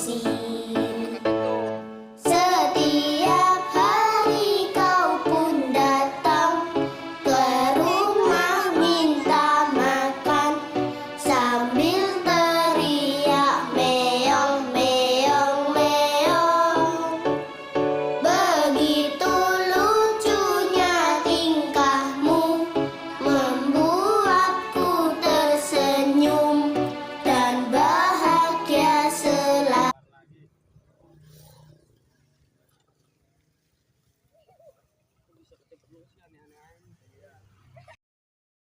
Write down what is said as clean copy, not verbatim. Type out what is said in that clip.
bersin. Setiap hari kau pun datang ke rumah minta makan sambil teriak meong meong meong. Begitu lucunya tingkahmu membuatku tersenyum dan bahagia selalu.